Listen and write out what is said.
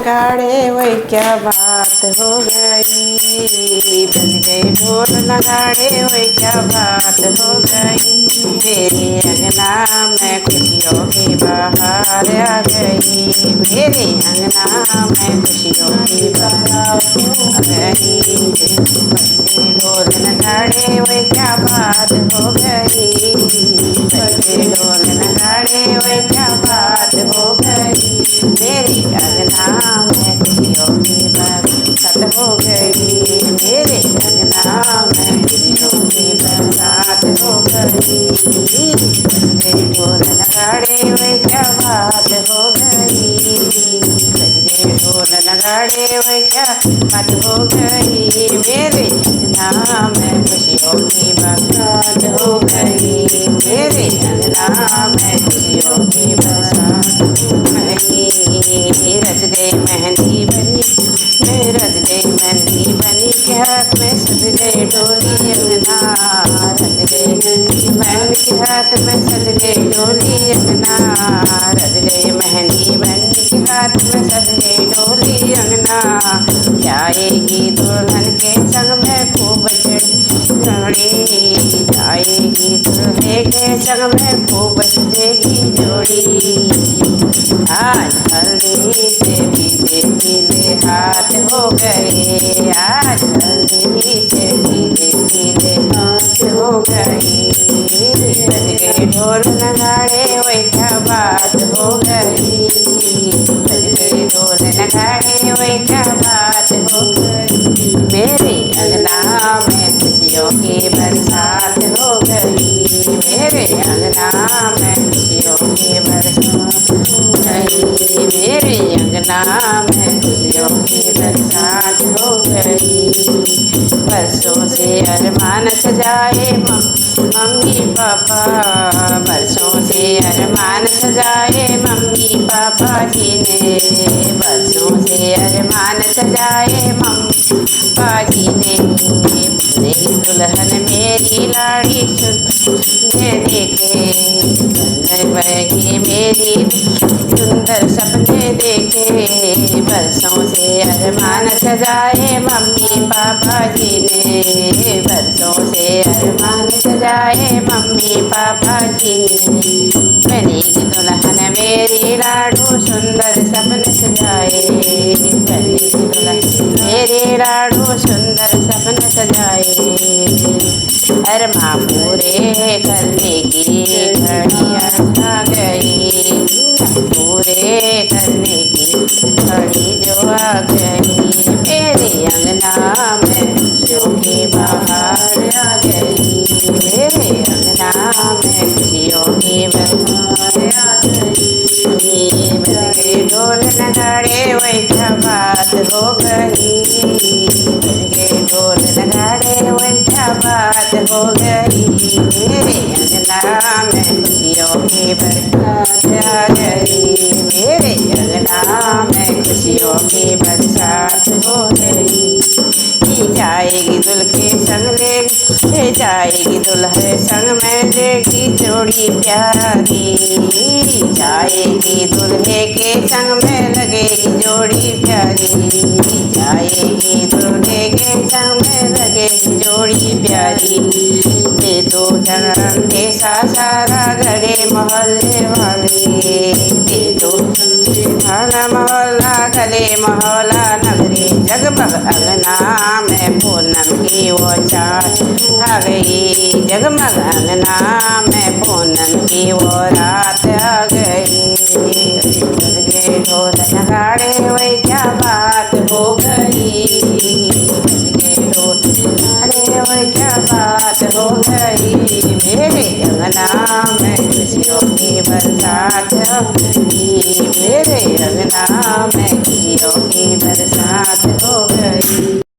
नगाड़े वही क्या बात हो गई, बज गए ढोल नगाड़े वही क्या बात हो गई। मेरे अंगना में खुशियों की बहार आ गई, मेरे अंगना में खुशियों की बहार आ गई। ढोल नगाड़े वही क्या बात हो गई, बज गए ढोल नगाड़े वही क्या बात हो गई। मेरे अंगना में खुशियों की बरसात हो गई, मेरे अंगना में खुशियों की बरसात हो गई। बज गए ढोल नगाड़े वही क्या बात हो गई, बज गए ढोल नगाड़े वही क्या बात हो गई। मेरे अंगना में खुशियों की बरसात हो गई, मेरे अंगना में खुशियों की बरसात हो गई। रच गई मेहंदी बनी, मैं रच गई मेहंदी बनी के हाथ में सज गई डोली अंगना। रच गई मेहंदी बन के हाथ में सज गई डोली अंगना, रच गई मेहंदी बनी के हाथ में सज गई डोली अंगना। जाएगी दुल्हन के संग में खूब जोड़ी, जाएगी दूल्हे के संग में खूब सजेगी जोड़ी। आज हल्दी से पीले पीले हाथ हो गए, आज हल्दी से पीले पीले हाथ हो गए। बज गए ढोल नगाड़े वही क्या बात हो गई, बज गए ढोल नगाड़े वही क्या बात हो गई। मेरे अंगना में खुशियों की बरसात हो गई, मेरे अंगना में खुशियों की बरसात हो गई। मेरे अंगना में खुशियों की बरसात हो गई। बरसों से अरमान सजाए मम्मी पापा, बरसों से अरमान सजाए मम्मी पापा जी ने, बरसों से अरमान सजाए मम्मी पापा जी ने। दुल्हन मेरी लाड़ी सुनने देखे, बगी मेरी सुंदर सपने देखे। बरसों से अरमान सजाए मम्मी पापा जी ने, बरसों से अरमान सजाए मम्मी पापा जी ने। बनेगी दुल्हन मेरी लाडू सुंदर सपने सजाए, बनेगी दुल्हन मेरी लाडू सुंदर सपने सजाए। अरमा पूरे करने की घड़ी आ गई, पूरे करने की घड़ी जो आ गई। मेरे अंगना में खुशियों की बहार आ गई, मेरे अंगना में खुशियों की बहार आ गई। बज गए ढोल नगाड़े वही क्या बात हो गई, बज गए ढोल नगाड़े वही क्या बात हो गई। मेरे अंगना में खुशियों की बरसात आ गई, मेरे अंगना में खुशियों की बरसात हो गई। जाएगी दुल्हे के संग ले जाएगी दुल्हे संग में लेगी जोड़ी प्यारी, जाएगी दुल्हे के संग में लगेगी जोड़ी प्यारी, जाएगी दुल्हे के संग में लगेगी जोड़ी प्यारी। ये दो जन्म के सारा गड़े मोहल्ले वाले, ये दो खाना मोहल्ला गले मोहल्ला नगरी। जगमग अंगना में पूनम की वो चाँद आ गई, जगमग अंगना में पूनम की वो रात आ गई। बज गए ढोल नगाड़े वही क्या बात हो गई, बज गए ढोल नगाड़े वही क्या बात हो गई। मेरे अंगना में खुशियों की बरसात हो गई, मेरे अंगना में खुशियों की बरसात हो गई।